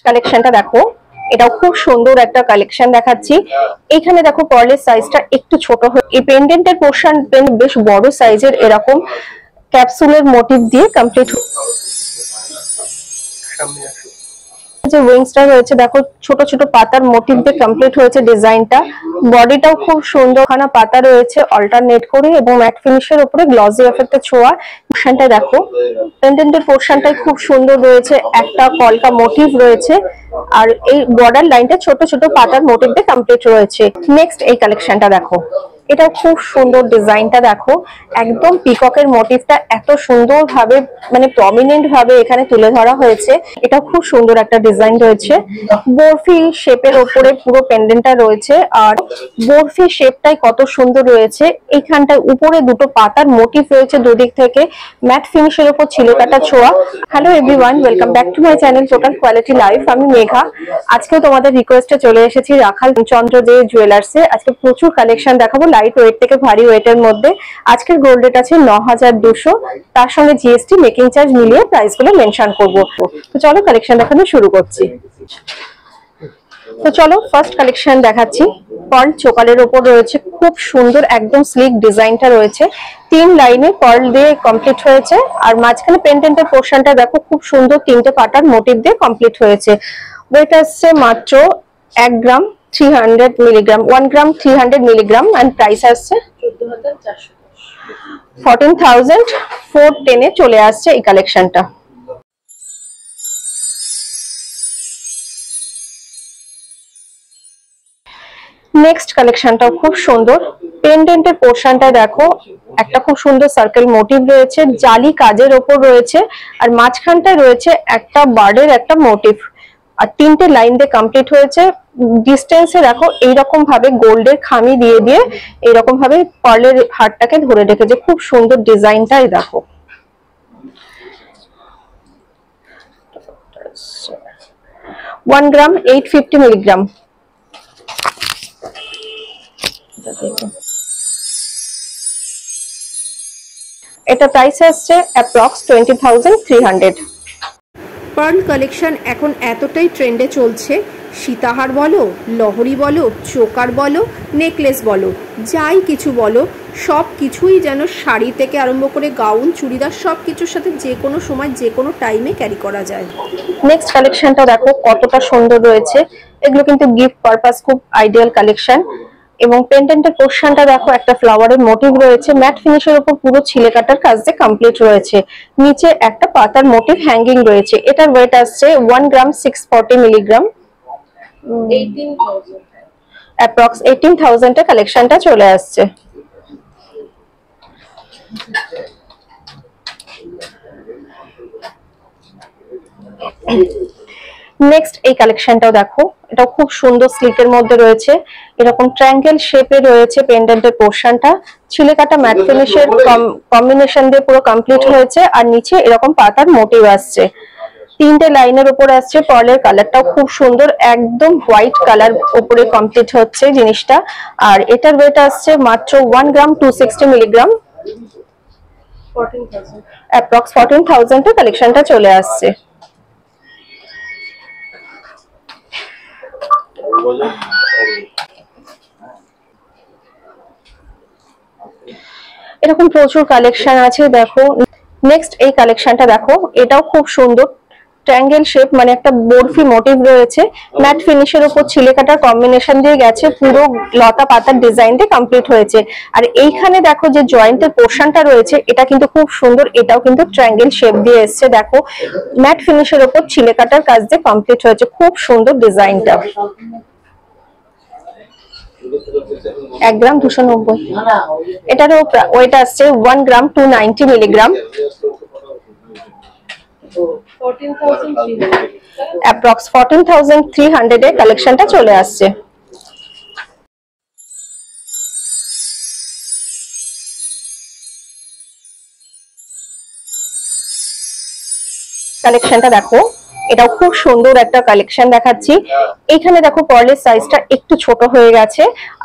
কালেকশনটা দেখো, এটাও খুব সুন্দর একটা কালেকশন দেখাচ্ছি। এখানে দেখো পার্লের সাইজটা একটু ছোট হয়ে, এই পেন্ডেন্টের পোর্শন বেশ বড় সাইজের, এরকম ক্যাপসুলের মোটিভ দিয়ে কমপ্লিট। যে উইংসটা রয়েছে দেখো, ছোট ছোট পাতার মোটিভ দিয়ে কমপ্লিট হয়েছে ডিজাইনটা। বডিটাও খুব সুন্দর, খানা পাতা রয়েছে অল্টারনেট করে এবং ম্যাট ফিনিশের উপরে গ্লসি এফেক্টের ছোঁয়া। পোর্শনটা দেখো, পেন্ডেন্টের পোর্শনটাই খুব সুন্দর রয়েছে, একটা কলকা মোটিভ রয়েছে আর এই বর্ডার লাইনটা ছোট ছোট পাতার মোটিভ দিয়ে কমপ্লিট রয়েছে। নেক্সট এই কালেকশনটা দেখো, এটা খুব সুন্দর ডিজাইনটা দেখো, একদম পিককের মোটিভটা এত সুন্দর ভাবে মানে প্রমিনেন্ট ভাবে এখানে তুলে ধরা হয়েছে। এটা খুব সুন্দর একটা ডিজাইন রয়েছে, বরফি শেপের ওপরে পুরো পেন্ডেন্টটা রয়েছে আর বরফি শেপটাই কত সুন্দর রয়েছে। এইখানটায় উপরে দুটো পাতার মোটিভ রয়েছে দুদিক থেকে, ম্যাট ফিনিশের উপর ছিলে কাটা ছোঁয়া। Hello everyone, welcome back to my channel total quality life. আমি মেঘা। আজকে তোমাদের রিকোয়েস্টে চলে এসেছি রাখাল চন্দ্র দে জুয়েলার্সে। আজকে প্রচুর কালেকশন দেখাবো লাইট ওয়েট থেকে ভারী ওয়েটের মধ্যে। আজকের গোল্ড রেট আছে 9200, তার সঙ্গে জিএসটি মেকিং চার্জ মিলিয়ে প্রাইস গুলো মেনশন করবো। তো চলো কালেকশন দেখানো শুরু করছি। তো চলো ফার্স্ট কালেকশন দেখাচ্ছি। পার্ল চোকারের উপর রয়েছে, খুব সুন্দর একদম স্লিক ডিজাইনটা রয়েছে, 3 লাইনে পার্ল দিয়ে কমপ্লিট হয়েছে আর মাঝখানে পেন্ডেন্টের পোর্শনটা দেখো খুব সুন্দর 3টে পাতার মোটিভ দিয়ে কমপ্লিট হয়েছে। ওয়েট আসছে মাত্র 1 gram 300 milligram, 1 gram 300 milligram and price আসছে 14,410 এ চলে আসছে এই কালেকশনটা। নেক্সট কালেকশনটাও খুব সুন্দর, পেন্ডেন্টের পোর্শনটা দেখো, একটা খুব সুন্দর সার্কেল মোটিভ রয়েছে, জালি কাজের ওপর রয়েছে আর মাঝখানটায় রয়েছে একটা বার্ডের একটা মোটিভ আর 3টে লাইন দিয়ে কমপ্লিট হয়েছে। ডিস্টেন্সে দেখো এইরকম ভাবে গোল্ডের খামি দিয়ে দিয়ে এইরকম ভাবে পার্লের হারটাকে ধরে রেখেছে, খুব সুন্দর ডিজাইনটাই দেখো। One gram 850 milligram. এটা প্রাইস আসছে অ্যাপ্রক্স 20,300। পার্ল কালেকশন এখন এতটাই ট্রেন্ডে চলছে, সীতাহার বলো, লহরি বলো, চোকার বলো, নেকলেস বলো, যাই কিছু বলো, সব কিছুই যেন শাড়ি থেকে আরম্ভ করে গাউন চুড়িদার সব কিছুর সাথে যে কোনো সময় যে কোনো টাইমে ক্যারি করা যায়। নেক্সট কালেকশনটা দেখো কতটা সুন্দর রয়েছে, এগুলো কিন্তু গিফট পারপাস খুব আইডিয়াল কালেকশন। এবং পেন্ডেন্টের পোর্শনটা দেখো, একটা ফ্লাওয়ারের মোটিভ রয়েছে, ম্যাট ফিনিশের উপর পুরো ছিলে কাটার কাজ দিয়ে কমপ্লিট রয়েছে, নিচে একটা পাতার মোটিভ হ্যাঙ্গিং রয়েছে। এটার ওয়েট আসছে 1 গ্রাম 640 মিলিগ্রাম, অ্যাপ্রক্স 18,000 এ কালেকশনটা চলে আসছে। নেক্সট এই কালেকশনটাও দেখো, এটা খুব সুন্দর স্লিকের মধ্যে রয়েছে, এরকম ট্রায়াঙ্গেল শেপে রয়েছে পেন্ডেন্টের পোর্শনটা, ছিলে কাটা ম্যাট ফিনিশের কম্বিনেশন দিয়ে পুরো কমপ্লিট হয়েছে আর নিচে এরকম পাতার মোটিভ আসছে, 3টে লাইনের উপর আসছে। পার্লের কালারটাও খুব সুন্দর, একদম হোয়াইট কালার উপরে কমপ্লিট হচ্ছে জিনিসটা আর এটার ওয়েট আসছে মাত্র 1 গ্রাম 260 মিলিগ্রাম, অ্যাপ্রক্স 14,000 এ কালেকশনটা চলে আসছে। এরকম প্রচুর কালেকশন আছে দেখো। নেক্সট এই কালেকশনটা দেখো, এটাও খুব সুন্দর, ট্রায়াঙ্গেল শেপ মানে একটা বরফি মোটিভ রয়েছে, ম্যাট ফিনিশের উপর ছিলে কাটার কম্বিনেশন দিয়ে গেছে, পুরো লতা পাতার ডিজাইন দিয়ে কমপ্লিট হয়েছে আর এইখানে দেখো যে জয়েন্টের পোর্শনটা রয়েছে এটা কিন্তু খুব সুন্দর, এটাও কিন্তু ট্রায়াঙ্গেল শেপ দিয়ে এসছে দেখো, ম্যাট ফিনিশের উপর ছিলে কাটার কাজ দিয়ে কমপ্লিট হয়েছে, খুব সুন্দর ডিজাইনটা। 1 গ্রাম 290, এটারও ওয়েট আসছে 1 গ্রাম 290 মিলিগ্রাম, অ্যাপ্রক্স 14,300 এ কালেকশনটা চলে আসছে। কালেকশনটা দেখো, এটাও খুব সুন্দর একটা কালেকশন দেখাচ্ছি। এইখানে দেখো পার্লের সাইজটা একটু ছোট হয়ে গেছে,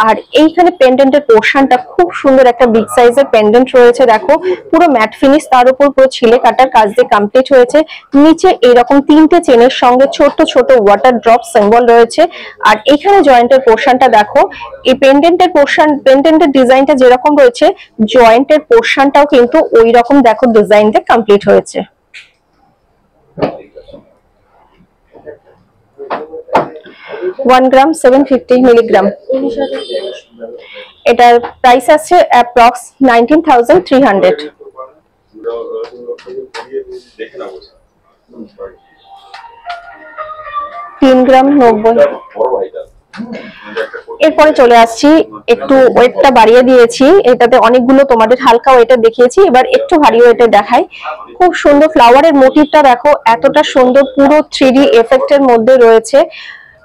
আর এইখানে পেন্ডেন্টের পোর্শনটা খুব সুন্দর একটা বিগ সাইজের পেন্ডেন্ট রয়েছে। দেখো পুরো ম্যাট ফিনিশ, তার উপর পুরো ছিলে কাটার কাজ দিয়ে কমপ্লিট হয়েছে। নিচে এরকম 3টে চেনের সঙ্গে ছোট ছোট ওয়াটার ড্রপ সিম্বল রয়েছে। আর এখানে জয়েন্টের পোর্শনটা দেখো, এই পেন্ডেন্টের ডিজাইনটা যেরকম রয়েছে, জয়েন্টের পোর্শনটাও কিন্তু ওই রকম দেখো ডিজাইন দিয়ে কমপ্লিট হয়েছে। 1 গ্রাম 750 মিলিগ্রাম। এটার প্রাইস আছে অ্যাপ্রক্স 19,300। 3 গ্রাম 90। এরপরে চলে আসছি, একটু ওয়েটটা বাড়িয়ে দিয়েছি, এটাতে অনেকগুলো তোমাদের হালকা ওয়েটে দেখিয়েছি, এবার একটু ভারী ওয়েটে দেখাই। খুব সুন্দর ফ্লাওয়ারের মোটিভটা দেখো, এতটা সুন্দর, পুরো 3D এফেক্টের মধ্যে রয়েছে।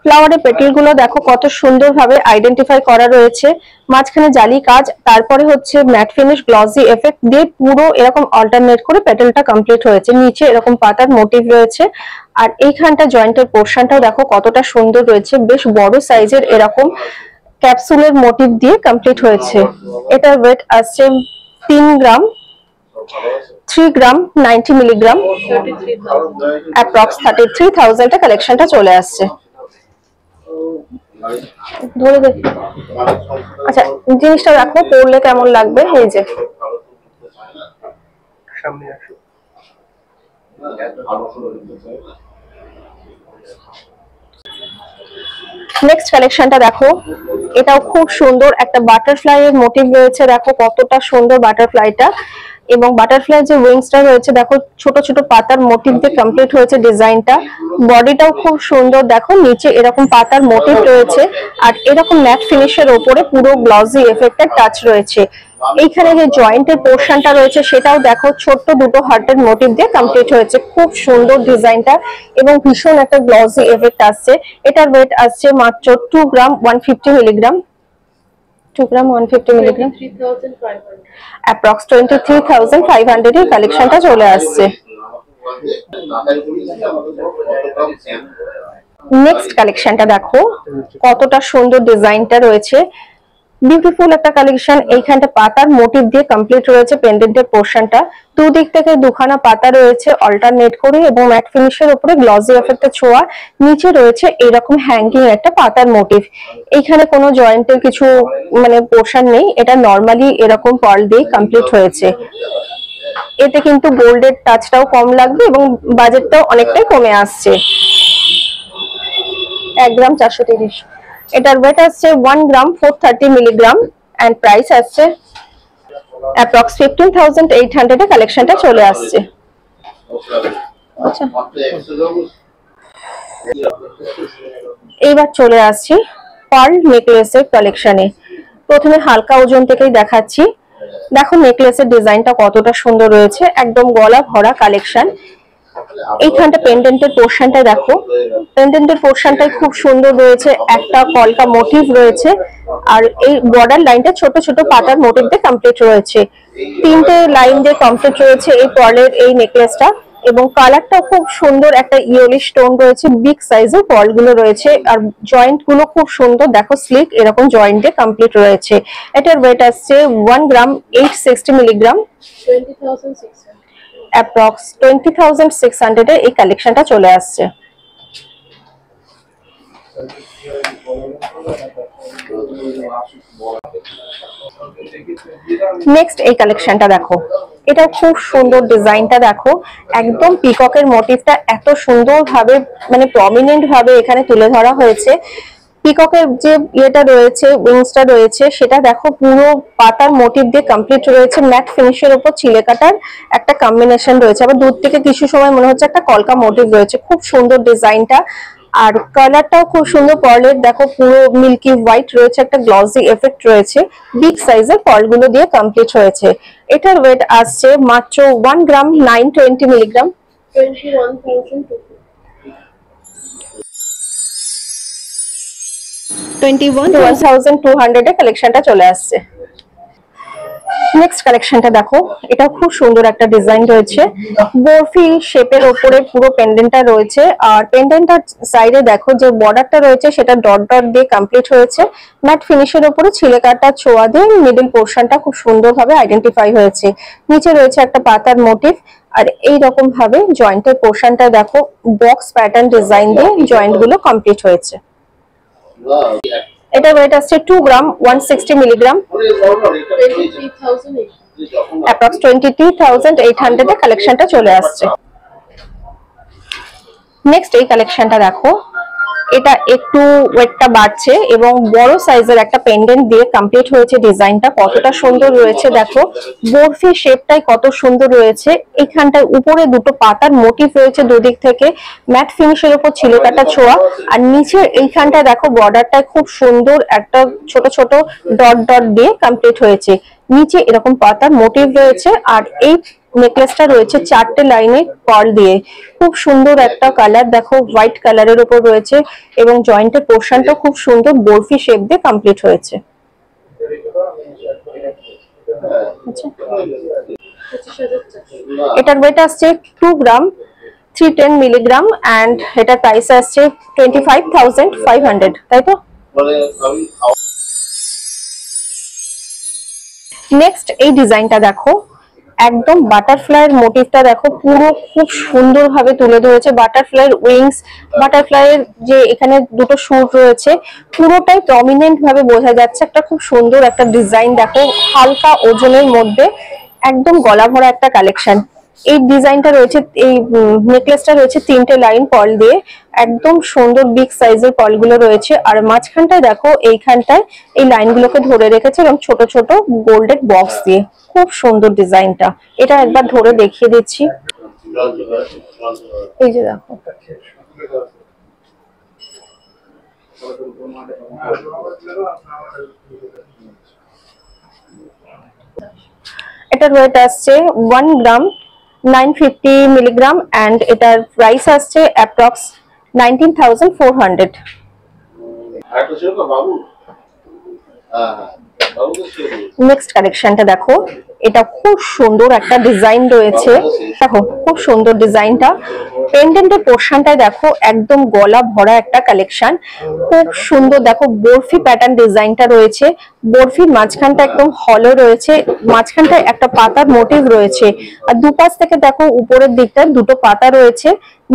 ফ্লাওয়ারের পেটেল গুলো দেখো কত সুন্দরভাবে আইডেন্টিফাই করা রয়েছে, মাঝখানে জালি কাজ, তারপরে হচ্ছে ম্যাট ফিনিশ গ্লসি এফেক্ট দিয়ে পুরো এরকম অল্টারনেট করে পেটেলটা কমপ্লিট হয়েছে। নিচে এরকম পাতার মোটিভ রয়েছে, আর এইখানটা জয়েন্টের পোর্শনটাও দেখো কতটা সুন্দর রয়েছে, বেশ বড় সাইজের এরকম ক্যাপসুলের মোটিভ দিয়ে কমপ্লিট হয়েছে। এটার ওয়েট আসছে 3 গ্রাম 3 গ্রাম 90 মিলিগ্রাম, অ্যাপ্রক্স 33,000 কালেকশনটা চলে আসছে। ধরে দেখি, আচ্ছা জিনিসটা রাখো, পরলে কেমন লাগবে। এই যে নেক্সট কালেকশনটা দেখো, এটাও খুব সুন্দর একটা বাটারফ্লাই এর মোটিভ রয়েছে। দেখো কতটা সুন্দর বাটারফ্লাইটা, এবং বাটারফ্লাই যে উইংসটা রয়েছে দেখো ছোট ছোট পাতার মোটিভ দিয়ে কমপ্লিট হয়েছে ডিজাইনটা। বডিটাও খুব সুন্দর, দেখো নিচে এরকম পাতার মোটিভ রয়েছে, আর এরকম ম্যাট ফিনিশের উপরে পুরো গ্লসি এফেক্টের টাচ রয়েছে। এইখানে যে জয়েন্টের পোর্শনটা রয়েছে সেটাও দেখো ছোট্ট দুটো হার্টের মোটিভ দিয়ে কমপ্লিট হয়েছে। খুব সুন্দর ডিজাইনটা, এবং ভীষণ একটা গ্লসি এফেক্ট আসছে। এটার ওয়েট আসছে মাত্র 2 গ্রাম 150 মিলিগ্রাম। 2 গ্রাম 150 মিলিগ্রাম, অ্যাপ্রক্স 23,500 এর কালেকশনটা চলে আসছে। নেক্সট কালেকশনটা দেখো কতটা সুন্দর ডিজাইনটা রয়েছে, বিউটিফুল একটা কালেকশন। এইখানটা পাতার মোটিভ দিয়ে কমপ্লিট রয়েছে পেন্ডেন্টের পোর্শনটা, দুদিক থেকে দুখানা পাতা রয়েছে অল্টারনেট করে, এবং ম্যাট ফিনিশের উপরে গ্লসি এফেক্টের ছোঁয়া। নিচে রয়েছে এরকম হ্যাঙ্গিং একটা পাতার মোটিভ। এইখানে কোনো জয়েন্টের কিছু মানে পোর্শন নেই, এটা নরমালি এরকম পার্ল দিয়ে কমপ্লিট হয়েছে। এতে কিন্তু গোল্ডের টাচটাও কম লাগবে, এবং বাজেটটাও অনেকটাই কমে আসছে। 1 গ্রাম 430। এটার ওয়েট আসছে 1 গ্রাম 430 মিলিগ্রাম, এন্ড প্রাইস আসছে অ্যাপ্রক্স 15,800 এর কালেকশনটা চলে আসছে। আচ্ছা, এইবার চলে আসছি পার্ল নেকলেসের কালেকশনে। প্রথমে হালকা ওজন থেকেই দেখাচ্ছি। দেখো নেকলেসের ডিজাইনটা কতটা সুন্দর রয়েছে, একদম গলা ভরা কালেকশন। এইখানটা পেন্ডেন্টের পোর্শনটা দেখো, পেন্ডেন্টের পোর্শনটাই খুব সুন্দর রয়েছে, একটা কলকা মোটিভ রয়েছে, আর এই বর্ডার লাইনটা ছোট ছোট পাতার মোটিভ দিয়ে কমপ্লিট রয়েছে। 3টে লাইন দিয়ে কমপ্লিট রয়েছে এই পার্লের এই নেকলেসটা, এবং কালারটা খুব সুন্দর, একটা ইয়েলিশ টোন রয়েছে, বিগ সাইজের পার্ল গুলো রয়েছে, আর জয়েন্ট গুলো খুব সুন্দর, দেখো স্লিক এরকম জয়েন্ট দিয়ে কমপ্লিট রয়েছে। এটার ওয়েট আসছে 1 গ্রাম 860 মিলিগ্রাম, অ্যাপ্রক্স 20,600 এর এই কালেকশনটা চলে আসছে। নেক্সট এই কালেকশনটা দেখো, এটা খুব সুন্দর ডিজাইনটা দেখো, একদম পিককের মোটিভটা এত সুন্দর ভাবে মানে প্রমিনেন্ট ভাবে এখানে তুলে ধরা হয়েছে। পিককের যে ইয়েটা রয়েছে, উইংসটা রয়েছে, সেটা দেখো পুরো পাতার মোটিভ দিয়ে কমপ্লিট রয়েছে, ম্যাট ফিনিশের উপর চিলে কাটার একটা কম্বিনেশন রয়েছে, আবার দূর থেকে কিছু সময় মনে হচ্ছে একটা কলকা মোটিভ রয়েছে। খুব সুন্দর ডিজাইনটা, আর কালারটাও খুব সুন্দর। পার্লের দেখো পুরো মিল্কি হোয়াইট রয়েছে, একটা গ্লসি এফেক্ট রয়েছে, বিগ সাইজের পার্লগুলো দিয়ে কমপ্লিট হয়েছে। এটার ওয়েট আসছে মাত্র 1 গ্রাম 920 মিলিগ্রাম, 21,200 এর কালেকশনটা চলে আসছে। নেক্সট কালেকশনটা দেখো, এটা খুব সুন্দর একটা ডিজাইন রয়েছে, বরফি শেপের ওপরে পুরো পেন্ডেন্টটা রয়েছে। আর পেন্ডেন্টটার সাইডে দেখো যে বর্ডারটা রয়েছে সেটা ডট ডট দিয়ে কমপ্লিট হয়েছে, ম্যাট ফিনিশের ওপরে ছিলে কাটা ছোঁয়া দিয়ে মিডল পোর্শনটা খুব সুন্দরভাবে আইডেন্টিফাই হয়েছে। নিচে রয়েছে একটা পাতার মোটিভ, আর এই রকম ভাবে জয়েন্টের পোর্শনটা দেখো বক্স প্যাটার্ন ডিজাইন দিয়ে জয়েন্ট গুলো কমপ্লিট হয়েছে। এটা ওয়েট আসছে 2 গ্রাম 160 মিলিগ্রাম, অ্যাপ্রক্স 23,800 এ কালেকশনটা চলে আসছে। নেক্সট এই কালেকশনটা দেখো, এটা একটু ওয়েটটা বাড়ছে এবং বড় সাইজের একটা পেন্ডেন্ট দিয়ে কমপ্লিট হয়েছে। ডিজাইনটা কতটা সুন্দর রয়েছে দেখো, বরফি শেপটাই কত সুন্দর রয়েছে। এখানটায় উপরে দুটো পাতার মোটিভ রয়েছে দুদিক থেকে, ম্যাট ফিনিশের উপর ছিল কাটা ছোঁয়া। আর নিচের এইখানটা দেখো বর্ডারটা খুব সুন্দর একটা ছোট ছোট ডট ডট দিয়ে কমপ্লিট হয়েছে। নিচে এরকম পাতার মোটিভ রয়েছে, আর এই নেকলেসটা রয়েছে 4টে লাইনে পার্ল দিয়ে। খুব সুন্দর একটা কালার দেখো, হোয়াইট কালারের উপর রয়েছে এবং জয়েন্টের পোর্শনটা খুব সুন্দর বরফি শেপ দিয়ে কমপ্লিট হয়েছে। এটার ওয়েট আসছে 2 গ্রাম 310 মিলিগ্রাম এন্ড এটার প্রাইস আসছে 25,500, তাই তো? নেক্সট এই ডিজাইনটা দেখো, একদম বাটারফ্লাইয়ের মোটিভটা দেখো পুরো খুব সুন্দরভাবে তুলে ধরেছে। বাটারফ্লাইয়ের উইংস, বাটারফ্লাইয়ের যে এখানে দুটো শুট রয়েছে, পুরোটাই প্রমিনেন্ট ভাবে বোঝা যাচ্ছে। একটা খুব সুন্দর একটা ডিজাইন দেখো, হালকা ওজনের মধ্যে একদম গলা ভরা একটা কালেকশন। এই ডিজাইনটা রয়েছে, এই নেকলেসটা রয়েছে 3টে লাইন পার্ল দিয়ে, একদম সুন্দর বিগ সাইজের পার্লগুলো রয়েছে। আর মাঝখানটায় দেখো এইখানটায় এই লাইনগুলোকে ধরে রেখেছে এবং ছোট ছোট গোল্ডেন বক্স দিয়ে। খুব সুন্দর ডিজাইনটা, এটা একবার ধরে দেখিয়ে দিচ্ছি। এই যে দেখো, এটার ওয়েট আসছে 1 গ্রাম 950 মিলিগ্রাম এন্ড এটার প্রাইস আসছে অ্যাপ্রক্স 19,400। নেক্সট কালেকশনটা দেখো, এটা খুব সুন্দর একটা ডিজাইন রয়েছে। দেখো খুব সুন্দর ডিজাইনটা, পেন্ডেন্টের পোর্শনটাই দেখো একদম গলা ভরা একটা কালেকশন। খুব সুন্দর দেখো বরফি প্যাটার্ন ডিজাইনটা রয়েছে, বরফির মাঝখানটা একদম হলো রয়েছে, মাঝখানটায় একটা পাতার মোটিভ রয়েছে। আর দুপাশ থেকে দেখো উপরের দিকটা দুটো পাতা রয়েছে,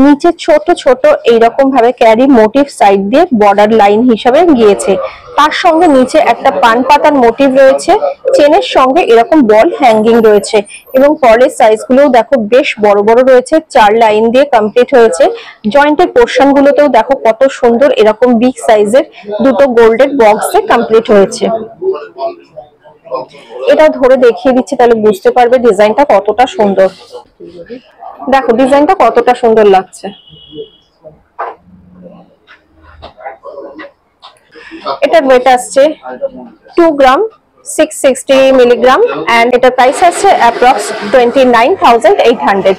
নিচে ছোট ছোট এইরকম ভাবে ক্যারি মোটিভ সাইড দিয়ে বর্ডার লাইন হিসাবে গিয়েছে। তার সঙ্গে নিচে একটা পান পাতার মোটিভ রয়েছে, চেনের সঙ্গে এরকম বল হ্যাঙ্গিং রয়েছে এবং পরের সাইজ গুলোও দেখো বেশ বড় বড় রয়েছে, 4 লাইন দিয়ে কমপ্লিট হয়েছে। জয়েন্টের পোর্শন গুলোতেও দেখো কত সুন্দর এরকম বিগ সাইজের দুটো গোল্ডেন বক্স দিয়ে কমপ্লিট হয়েছে। এটা ধরে দেখিয়ে দিচ্ছি তাহলে বুঝতে পারবে ডিজাইনটা কতটা সুন্দর। দেখো ডিজাইনটা কতটা সুন্দর লাগছে। এটার ওয়েট আসছে 2 গ্রাম 660 মিলিগ্রাম এন্ড এটার প্রাইস আছে অ্যাপ্রক্স 29,800।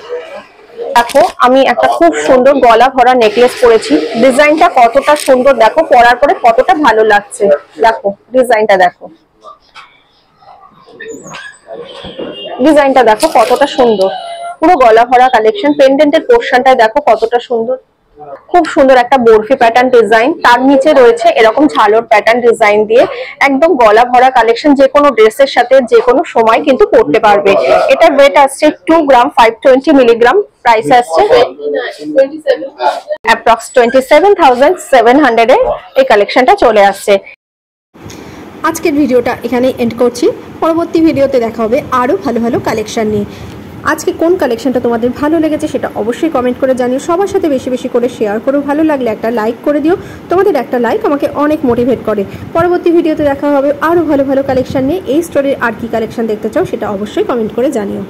দেখো আমি একটা খুব সুন্দর গলা ভরা নেকলেস পরেছি, ডিজাইনটা কতটা সুন্দর দেখো, পরার পরে কতটা ভালো লাগছে। দেখো ডিজাইনটা দেখো, ডিজাইনটা দেখো কতটা সুন্দর, পুরো গলা ভরা কালেকশন। পেন্ডেন্টের পোর্শনটা দেখো কতটা সুন্দর, খুব সুন্দর একটা বরফি প্যাটার্ন ডিজাইন, তার নিচে রয়েছে এরকম ঝালর প্যাটার্ন ডিজাইন দিয়ে একদম গলা ভরা কালেকশন। যে কোনো ড্রেসের সাথে যে কোনো সময় কিন্তু পরতে পারবে। এটার ওয়েট আসছে 2 গ্রাম 520 মিলিগ্রাম, প্রাইস আসছে অ্যাপ্রক্স 27,700 এ এই কালেকশনটা চলে আসছে। আজকের ভিডিওটা এখানেই এন্ড করছি, পরবর্তী ভিডিওতে দেখা হবে আরও ভালো ভালো কালেকশন নিয়ে। আজকে কোন কালেকশনটা তোমাদের ভালো লেগেছে সেটা অবশ্যই কমেন্ট করে জানিও, সবার সাথে বেশি বেশি করে শেয়ার করো, ভালো লাগলে একটা লাইক করে দিও, তোমাদের একটা লাইক আমাকে অনেক মোটিভেট করে। পরবর্তী ভিডিওতে দেখা হবে আরও ভালো ভালো কালেকশন নিয়ে। এই স্টোরের আর কি কালেকশন দেখতে চাও সেটা অবশ্যই কমেন্ট করে জানিও।